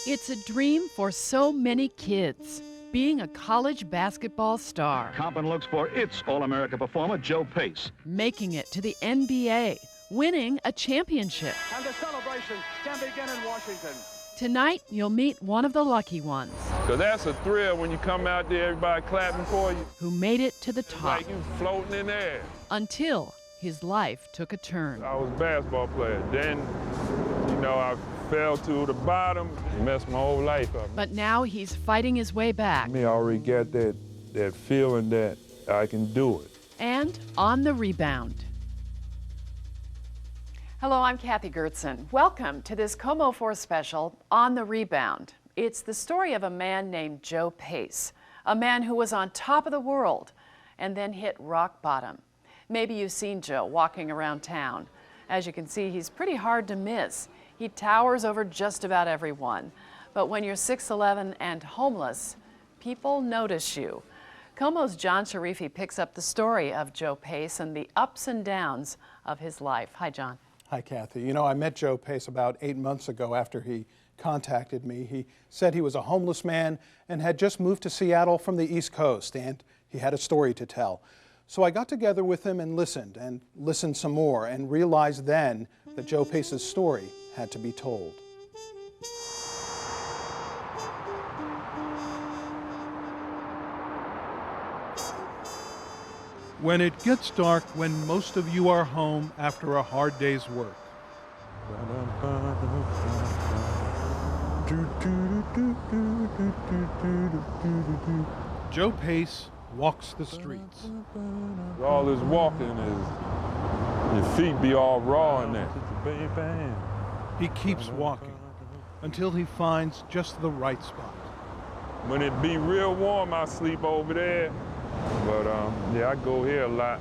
It's a dream for so many kids, being a college basketball star. Compton looks for its All-America performer, Joe Pace. Making it to the NBA, winning a championship. And the celebration can begin in Washington. Tonight, you'll meet one of the lucky ones. Because that's a thrill when you come out there, everybody clapping for you. Who made it to the top. Like you floating in there. Until his life took a turn. I was a basketball player. Then, I fell to the bottom, messed my whole life up. But now he's fighting his way back. I already got that feeling that I can do it. And on the rebound. Hello, I'm Kathy Gertson. Welcome to this Como 4 special, On the Rebound. It's the story of a man named Joe Pace, a man who was on top of the world and then hit rock bottom. Maybe you've seen Joe walking around town. As you can see, he's pretty hard to miss. He towers over just about everyone. But when you're 6'11" and homeless, people notice you. Como's John Sharifi picks up the story of Joe Pace and the ups and downs of his life. Hi, John. Hi, Kathy. I met Joe Pace about 8 months ago after he contacted me. He said he was a homeless man and had just moved to Seattle from the East Coast, and he had a story to tell. So I got together with him and listened some more, and realized then that Joe Pace's story had to be told. When it gets dark, when most of you are home after a hard day's work. Joe Pace walks the streets. All this walking is, your feet be all raw in there. He keeps walking until he finds just the right spot. When it be real warm, I sleep over there. But I go here a lot.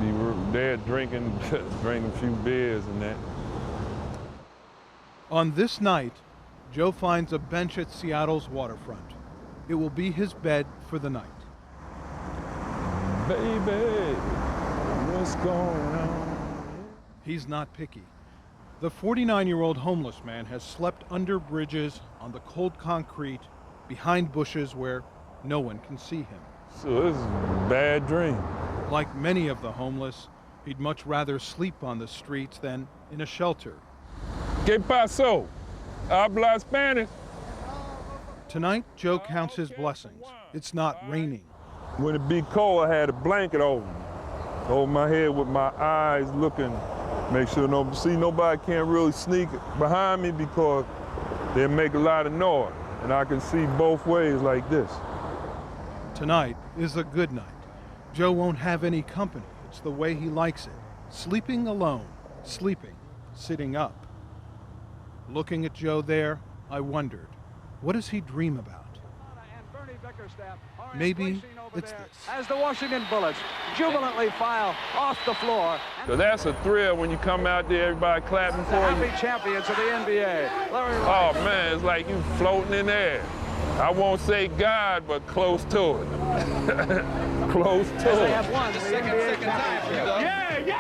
Be there drinking a few beers and that. On this night, Joe finds a bench at Seattle's waterfront. It will be his bed for the night. Baby, what's going on? He's not picky. The 49-year-old homeless man has slept under bridges, on the cold concrete, behind bushes where no one can see him. So this is a bad dream. Like many of the homeless, he'd much rather sleep on the streets than in a shelter. ¿Qué pasó? Habla Spanish? Tonight, Joe counts his blessings. It's not raining. When it be cold, I had a blanket over me. Hold my head with my eyes looking, make sure nobody can't really sneak behind me because they make a lot of noise. And I can see both ways like this. Tonight is a good night. Joe won't have any company. It's the way he likes it. Sleeping alone, sleeping, sitting up. Looking at Joe there, I wondered, what does he dream about? Maybe it's this. As the Washington Bullets jubilantly file off the floor. So that's a thrill when you come out there, everybody clapping The for you. happy champions of the NBA. Oh man, it's like you floating in there. I won't say God, but close to it. Close to They it. have won the NBA championship.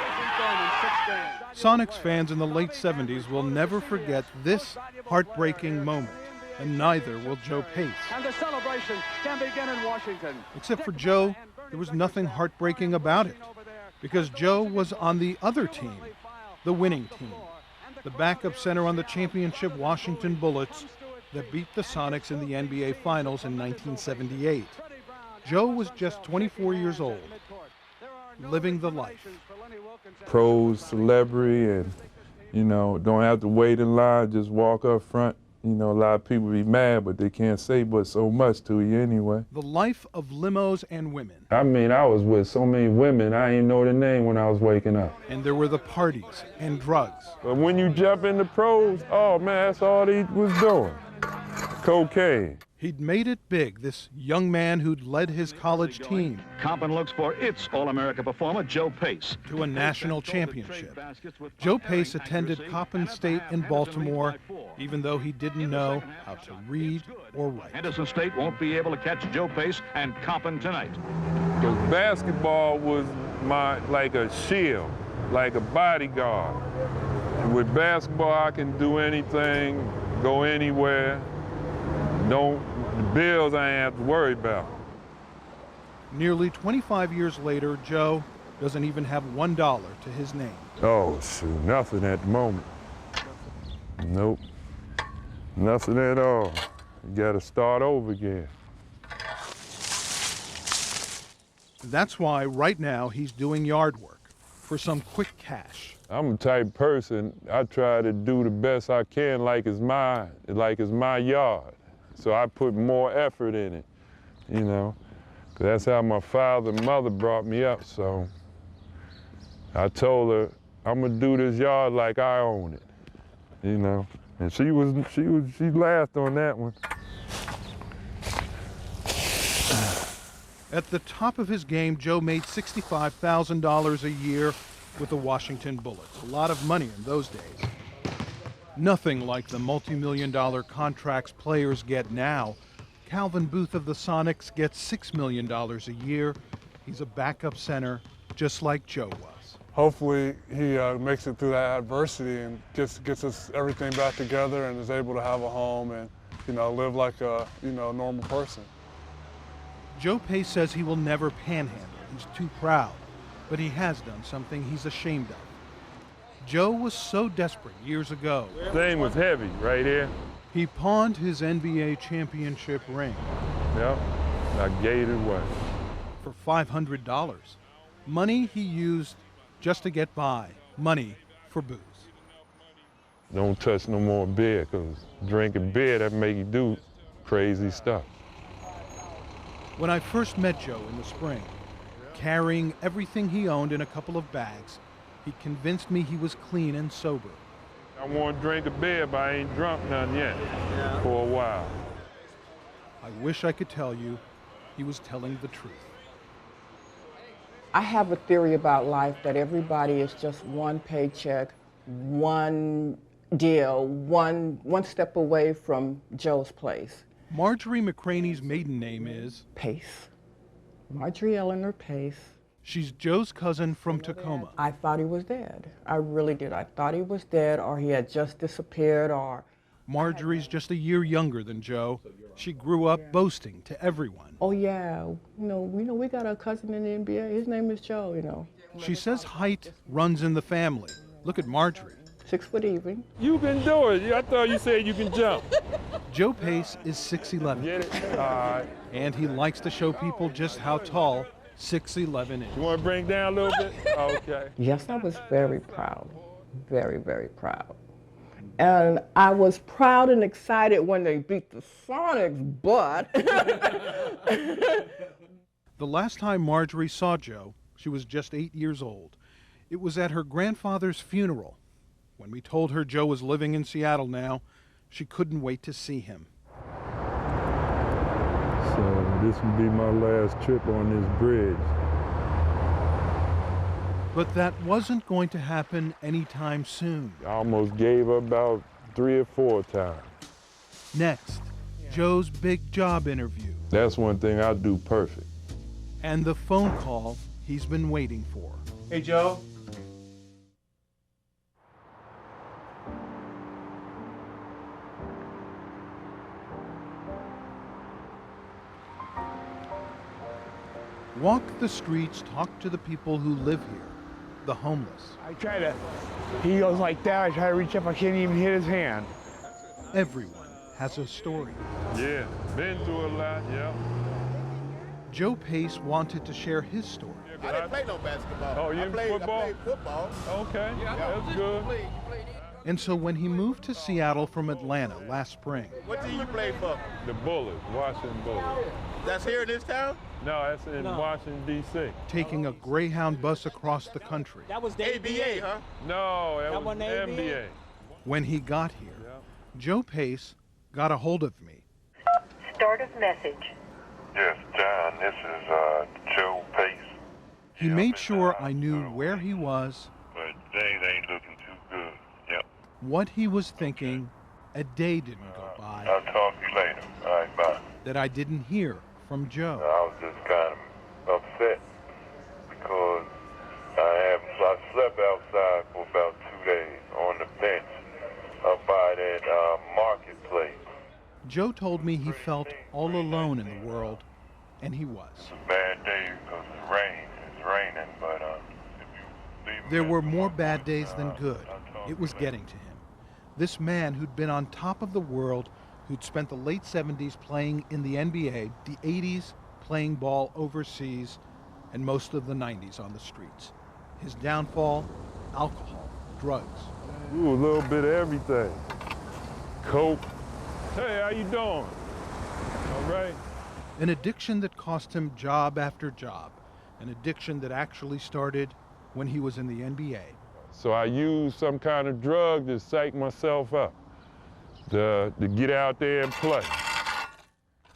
Sonics fans in the late 70s will never forget this heartbreaking moment, and neither will Joe Pace. And the celebration can begin in Washington. Except for Joe, there was nothing heartbreaking about it, because Joe was on the other team, the winning team, the backup center on the championship Washington Bullets that beat the Sonics in the NBA Finals in 1978. Joe was just 24 years old, living the life. Pros, celebrity, and don't have to wait in line, just walk up front. A lot of people be mad, but they can't say but so much to you anyway. The life of limos and women. I was with so many women, I didn't know the name when I was waking up. And there were the parties and drugs. But when you jump into pros, oh man, that's all he was doing. Cocaine. He'd made it big, this young man who'd led his college team Compton looks for its All-America performer, Joe Pace. to a national championship. Joe Pace attended Coppin State in Baltimore, even though he didn't know how to read or write. Henderson State won't be able to catch Joe Pace and Compton tonight. Because basketball was like a shield. like a bodyguard. And with basketball, I can do anything, go anywhere. The bills I ain't have to worry about. Nearly 25 years later, Joe doesn't even have $1 to his name. Oh, shoot, nothing at the moment. Nope, nothing at all. You gotta start over again. That's why right now he's doing yard work for some quick cash. I'm the type of person, I try to do the best I can like it's my yard. So I put more effort in it, you know. 'Cause that's how my father and mother brought me up, so I told her, I'm gonna do this yard like I own it, you know. And she laughed on that one. At the top of his game, Joe made $65,000 a year with the Washington Bullets. A lot of money in those days. Nothing like the multi-million-dollar contracts players get now. Calvin Booth of the Sonics gets $6 million a year. He's a backup center, just like Joe was. Hopefully he makes it through that adversity and gets us everything back together and is able to have a home and, you know, live like a, normal person. Joe Pace says he will never panhandle. He's too proud, but he has done something he's ashamed of. Joe was so desperate years ago. Thing was heavy right here. He pawned his NBA championship ring. Yep, I gave it away. For $500. Money he used just to get by. Money for booze. Don't touch no more beer, because drinking beer, that make you do crazy stuff. When I first met Joe in the spring, carrying everything he owned in a couple of bags, he convinced me he was clean and sober. I want to drink a beer, but I ain't drunk none yet for a while. I wish I could tell you he was telling the truth. I have a theory about life that everybody is just one paycheck, one deal, one step away from Joe's place. Marjorie McCraney's maiden name is Pace. Marjorie Eleanor Pace. She's Joe's cousin from Tacoma. I thought he was dead. I really did. I thought he was dead, or he had just disappeared, or... Marjorie's just a year younger than Joe. She grew up boasting to everyone. Oh yeah, we got a cousin in the NBA. His name is Joe, She says height runs in the family. Look at Marjorie. 6 foot even. You can do it. I thought you said you can jump. Joe Pace is 6'11". Get it? All right. And he likes to show people just how tall 6'11" is. You want to bring down a little bit? Okay. Yes, I was very proud. Very, very proud. And I was proud and excited when they beat the Sonics, but... The last time Marjorie saw Joe, she was just 8 years old. It was at her grandfather's funeral. When we told her Joe was living in Seattle now, she couldn't wait to see him. So this will be my last trip on this bridge. But that wasn't going to happen anytime soon. I almost gave up about 3 or 4 times. Next, Joe's big job interview. That's one thing I do perfect. And the phone call he's been waiting for. Hey, Joe. Walk the streets, talk to the people who live here, the homeless. He goes like that, I try to reach up, I can't even hit his hand. Everyone has a story. Yeah, been through a lot, yeah. Joe Pace wanted to share his story. I didn't play no basketball. Oh, you didn't football? I played football. Okay, that's good. And so when he moved to Seattle from Atlanta last spring, What team you play for? The Bullets, Washington Bullets. That's here in this town? No, that's in Washington, D.C. taking a Greyhound bus across the country, That was the ABA, huh? No, that was wasn't NBA. when he got here, Joe Pace got a hold of me. Start of message. Yes, John, this is Joe Pace. He made sure I knew where he was, But things ain't looking too good. Yep. what he was thinking. A day didn't go by I'll talk to you later. All right, bye. that I didn't hear from Joe. I was just kind of upset because I slept out Joe told me he felt all alone in the world, and he was. It's a bad day because it's rain. It's raining, but if you leave There me were at more the bad moment, days than good. I'll talk It was to you later. getting to him. This man who'd been on top of the world, who'd spent the late 70s playing in the NBA, the 80s playing ball overseas, and most of the 90s on the streets. His downfall, alcohol, drugs. Ooh, a little bit of everything. Coke. Hey, how you doing? All right. An addiction that cost him job after job. An addiction that actually started when he was in the NBA. So I used some kind of drug to psych myself up, to get out there and play.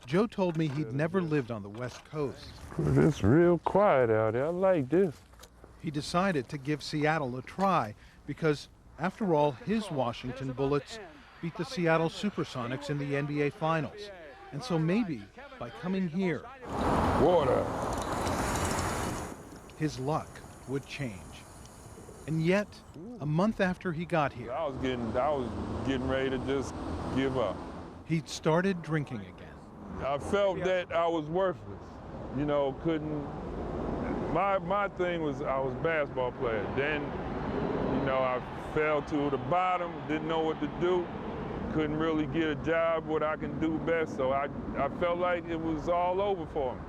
Joe told me he'd never lived on the West Coast. It's real quiet out there. I like this. He decided to give Seattle a try because, after all, his Washington Bullets beat the Seattle Supersonics in the NBA Finals. And so maybe, by coming here, Water. his luck would change. And yet, a month after he got here, I was getting ready to just give up. he'd started drinking again. I felt that I was worthless. You know, my thing was I was a basketball player. Then, you know, I fell to the bottom, didn't know what to do, couldn't really get a job, what I can do best, so I felt like it was all over for me.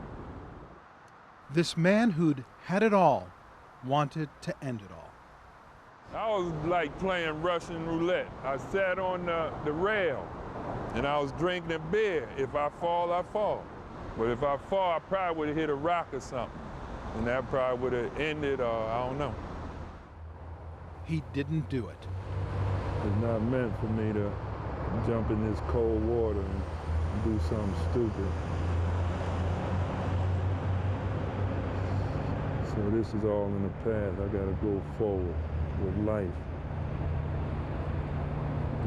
This man who'd had it all wanted to end it all. I was like playing Russian roulette. I sat on the rail and I was drinking a beer. If I fall, I fall. But if I fall, I probably would have hit a rock or something. And that probably would have ended, I don't know. He didn't do it. It's not meant for me to jump in this cold water and do something stupid. So this is all in the past. I gotta go forward with life.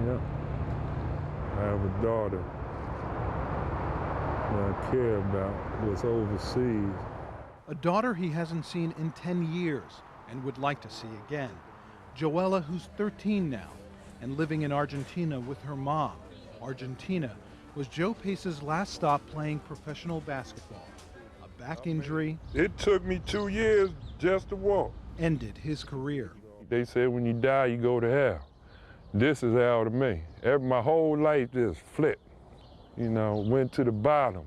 Yep. I have a daughter that I care about what's overseas. A daughter he hasn't seen in 10 years and would like to see again. Joella, who's 13 now and living in Argentina with her mom. Argentina was Joe Pace's last stop playing professional basketball. A back injury. It took me 2 years just to walk. Ended his career. They said when you die, you go to hell. This is hell to me. My whole life just flipped, you know, went to the bottom.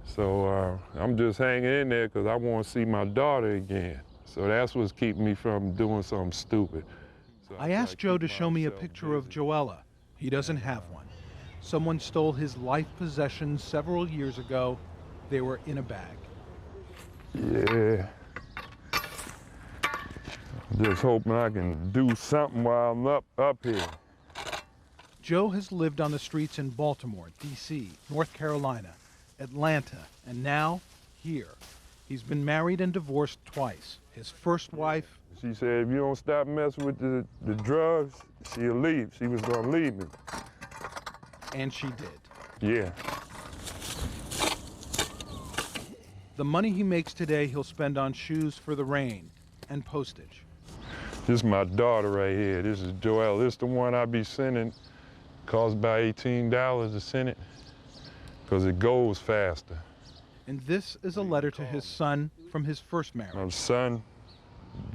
So I'm just hanging in there because I want to see my daughter again. So that's what's keeping me from doing something stupid. So I asked Joe to show me a picture of Joella. He doesn't have one. Someone stole his life possessions several years ago. They were in a bag. Yeah. Just hoping I can do something while I'm up here. Joe has lived on the streets in Baltimore, D.C., North Carolina, Atlanta, and now here. He's been married and divorced twice. His first wife. She said, if you don't stop messing with the drugs, she'll leave. She was gonna leave me. And she did. Yeah. The money he makes today he'll spend on shoes for the rain and postage. This is my daughter right here. This is Joelle. This is the one I be sending. Costs about $18 to send it because it goes faster. And this is a letter to his son from his first marriage. My son,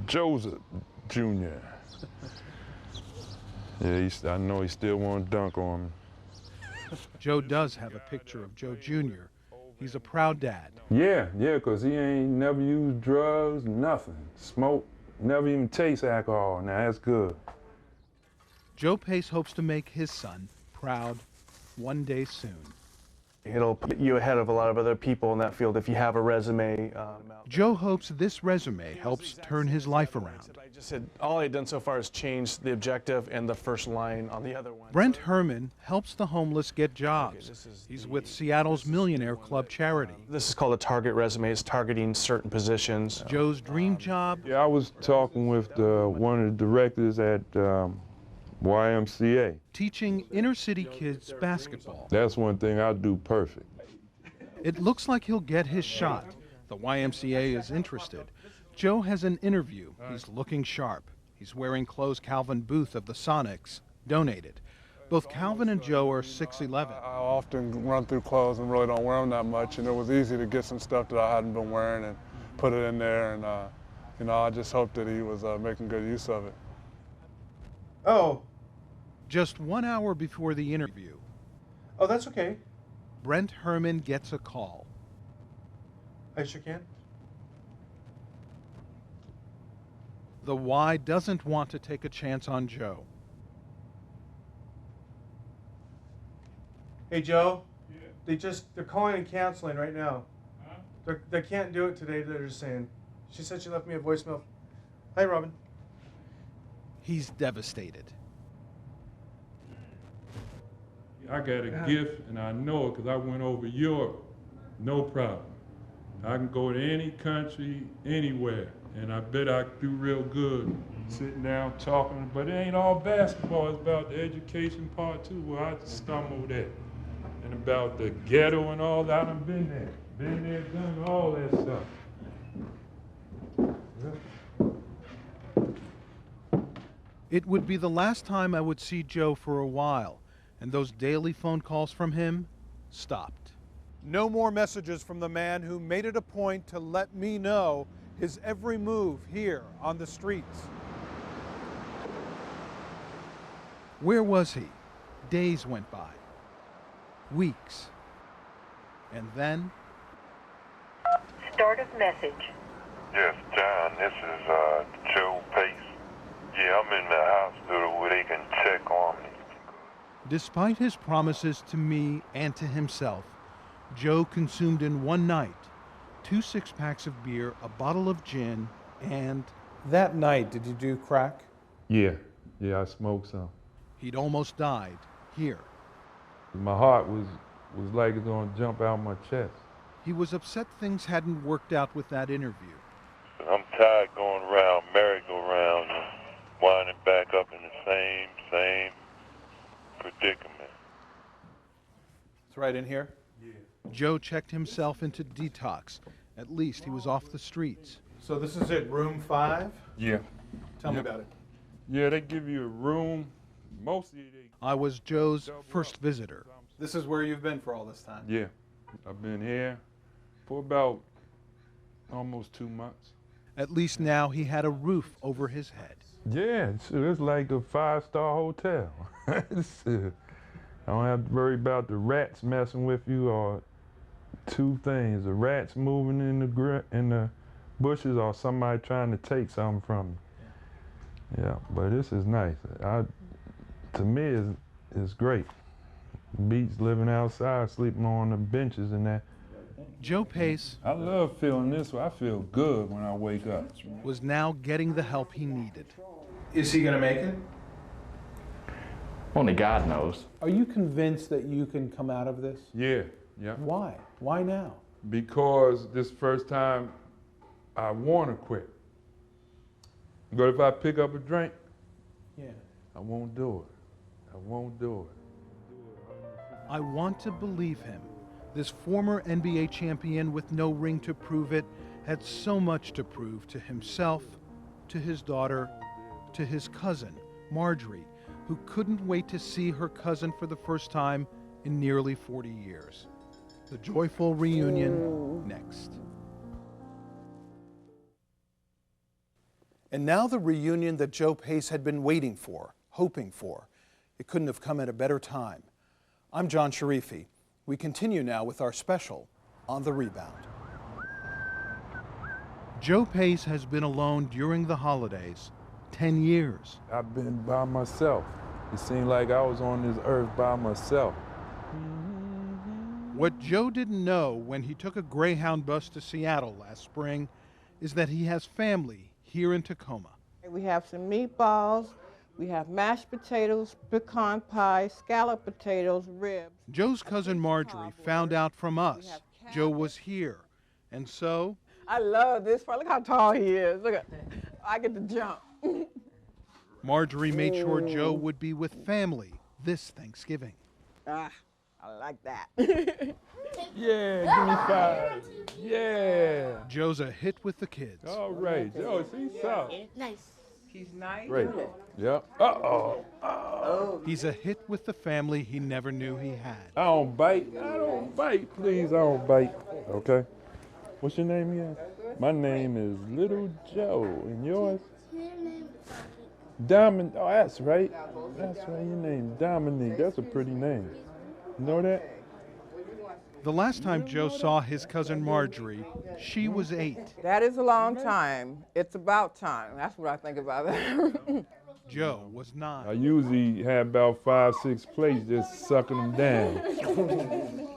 Joseph Jr. Yeah, I know he still want to dunk on me. Joe does have a picture of Joe Jr. He's a proud dad. Yeah, because he ain't never used drugs, nothing. Smoke, never even taste alcohol. Now, that's good. Joe Pace hopes to make his son proud one day soon. It'll put you ahead of a lot of other people in that field if you have a resume. Joe hopes this resume helps turn his life around. I just said all I've done so far is change the objective and the first line on the other one. Brent Herman helps the homeless get jobs. He's with Seattle's Millionaire Club charity. This is called a target resume. It's targeting certain positions. Joe's dream job? Yeah, I was talking with one of the directors at YMCA. Teaching inner city kids basketball. That's one thing I do perfect. It looks like he'll get his shot. The YMCA is interested. Joe has an interview. He's looking sharp. He's wearing clothes Calvin Booth of the Sonics donated. Both Calvin and Joe are 6'11". I often run through clothes and really don't wear them that much, and it was easy to get some stuff that I hadn't been wearing and put it in there, and you know, I just hoped that he was making good use of it. Oh. Just 1 hour before the interview, Oh, that's okay. Brent Herman gets a call. I shook hand. The Y doesn't want to take a chance on Joe. Hey, Joe. Yeah. They're calling and canceling right now. Huh? They can't do it today, they're just saying. She said she left me a voicemail. Hi, Robin. He's devastated. I got a gift, and I know it because I went over Europe. No problem. I can go to any country, anywhere, and I bet I do real good sitting down talking. But it ain't all basketball. It's about the education part, too, where I stumbled at. And about the ghetto and all that. I've been there. Been there, done all that stuff. Yeah. It would be the last time I would see Joe for a while, and those daily phone calls from him stopped. No more messages from the man who made it a point to let me know his every move here on the streets. Where was he? Days went by. Weeks. And then... Start of message. Yes, John, this is Joe Pace. Yeah, I'm in the hospital where they can check on me. Despite his promises to me and to himself, Joe consumed in one night 2 6-packs of beer, a bottle of gin, and... That night, did you do crack? Yeah, I smoked some. He'd almost died here. My heart was like it's gonna jump out my chest. He was upset things hadn't worked out with that interview. I'm tired going around merry-go-round and winding back up in the same predicament. It's right in here? Yeah. Joe checked himself into detox. At least he was off the streets. So this is it, room 5? Yeah. Tell me about it. Yeah, they give you a room. Mostly they... I was Joe's first visitor. This is where you've been for all this time? Yeah. I've been here for about almost 2 months. At least now he had a roof over his head. Yeah, it's like a 5-star hotel. I don't have to worry about the rats messing with you, or 2 things: the rats moving in the bushes, or somebody trying to take something from me. Yeah, but this is nice. To me, it's great. Beats living outside, sleeping on the benches and that. Joe Pace, I love feeling this way. I feel good when I wake up. Was now getting the help he needed. Is he gonna make it? Only God knows. Are you convinced that you can come out of this? Yeah. Why? Why now? Because this first time I want to quit. But if I pick up a drink, I won't do it. I want to believe him. This former NBA champion with no ring to prove it had so much to prove to himself, to his daughter, to his cousin, Marjorie, who couldn't wait to see her cousin for the first time in nearly 40 years. The joyful reunion next. And now the reunion that Joe Pace had been waiting for, hoping for. It couldn't have come at a better time. I'm John Sharifi. We continue now with our special on The Rebound. Joe Pace has been alone during the holidays 10 years. I've been by myself. It seemed like I was on this earth by myself. What Joe didn't know when he took a Greyhound bus to Seattle last spring is that he has family here in Tacoma. We have some meatballs, we have mashed potatoes, pecan pie, scalloped potatoes, ribs. Joe's cousin Marjorie found out from us Joe was here, and so... I love this part. Look how tall he is. Look at, I get to jump. Marjorie made sure Joe would be with family this Thanksgiving. I like that. Yeah, give me 5. Yeah. Joe's a hit with the kids. All right, Joe, see something. Nice. She's nice. Great. Yep. Uh-oh. He's a hit with the family he never knew he had. I don't bite. I don't bite. Please, I don't bite. Okay. What's your name again? My name is Little Joe. And yours? Diamond. Oh, that's right. That's right. Your name, Dominique. That's a pretty name. You know that? The last time Joe saw his cousin Marjorie, she was 8. That is a long time. It's about time. That's what I think about it. Joe was 9. I usually have about 5, 6 plates just sucking them down.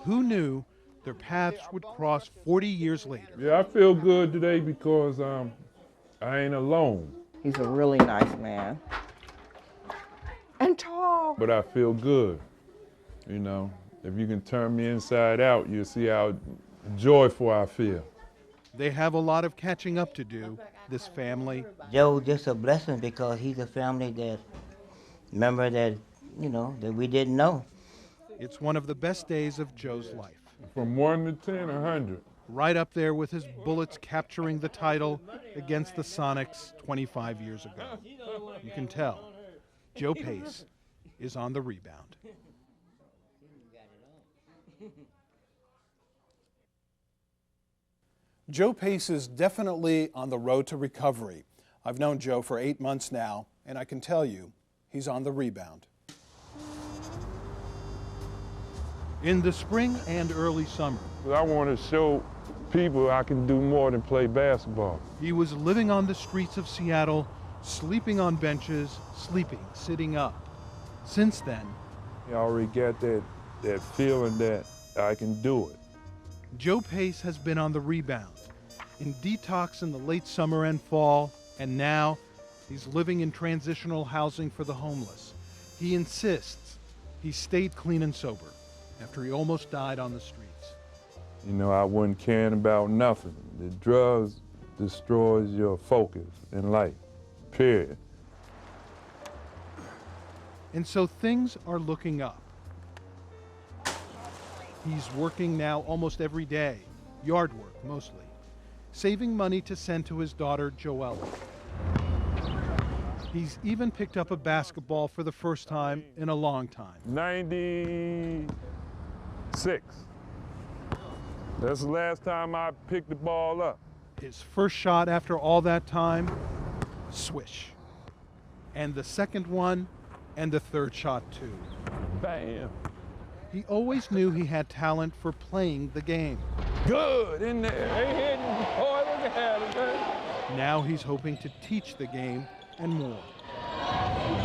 Who knew their paths would cross 40 years later? Yeah, I feel good today because I ain't alone. He's a really nice man. And tall. But I feel good. You know, if you can turn me inside out, you'll see how joyful I feel. They have a lot of catching up to do, this family. Joe just a blessing because he's a family member that we didn't know. It's one of the best days of Joe's life. From 1 to 10, 100. Right up there with his Bullets capturing the title against the Sonics 25 years ago. You can tell, Joe Pace is on the rebound. Joe Pace is definitely on the road to recovery. I've known Joe for 8 months now, and I can tell you, he's on the rebound. In the spring and early summer, I want to show people I can do more than play basketball. he was living on the streets of Seattle, sleeping on benches, sleeping, sitting up. Since then, I already got that feeling that I can do it. Joe Pace has been on the rebound, in detox in the late summer and fall, and now he's living in transitional housing for the homeless. He insists he stayed clean and sober after he almost died on the streets. You know, I wasn't caring about nothing. The drugs destroys your focus in life, period. And so things are looking up. He's working now almost every day, yard work mostly, saving money to send to his daughter, Joella. He's even picked up a basketball for the first time in a long time. 96. That's the last time I picked the ball up. His first shot after all that time, swish. And the second one, and the third shot too. Bam. He always knew he had talent for playing the game. Good in there. They hitting. Boy, look at it, man. Now he's hoping to teach the game and more.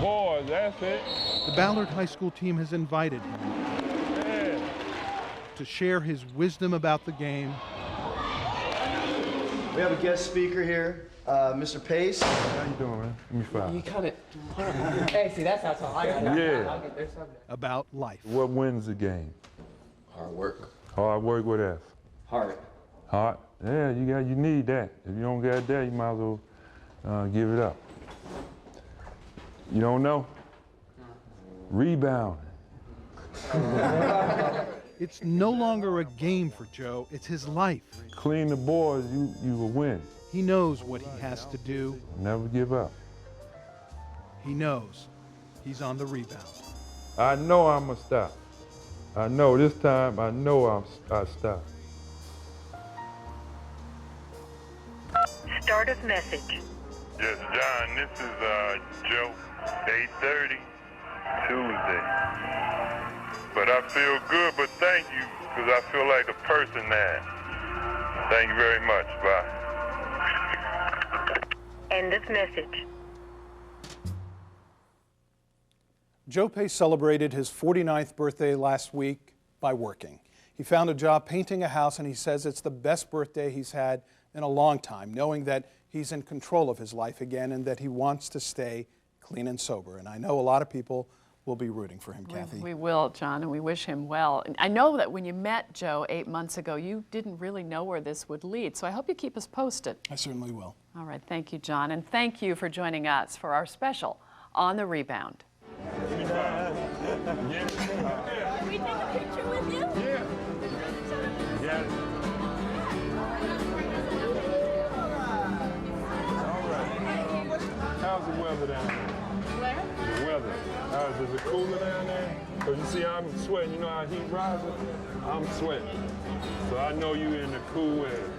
Boy, that's it. The Ballard High School team has invited him to share his wisdom about the game. We have a guest speaker here, Mr. Pace. How you doing, man? Give me 5. You kind of. Hey, see, that's how I got it. Yeah. I'll get there someday. About life. What wins the game? Hard work. Hard work with F. Heart. Heart? Yeah, you need that. If you don't got that, you might as well give it up. You don't know? Rebound. It's no longer a game for Joe, it's his life. Clean the boards, you will win. He knows what he has to do. Never give up. He knows he's on the rebound. I know I'm going to stop. I know this time, I know I stop. Start of message. Yes, John, this is Joe, 8:30, Tuesday. But I feel good, but thank you, because I feel like a person now. Thank you very much. Bye. End of message. Joe Pace celebrated his 49th birthday last week by working. He found a job painting a house, and he says it's the best birthday he's had in a long time, knowing that he's in control of his life again and that he wants to stay clean and sober. And I know a lot of people will be rooting for him, Kathy. We will, John, and we wish him well. And I know that when you met Joe 8 months ago, you didn't really know where this would lead, so I hope you keep us posted. I certainly will. All right, thank you, John, and thank you for joining us for our special On the Rebound. Can we take a picture with you? Yeah. Yeah. All right. How's the weather? weather down there? Where? The weather. Is it cooler down there? Because you see, I'm sweating. You know how heat rises? I'm sweating. So I know you in the cool air.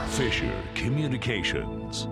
Fisher Communications.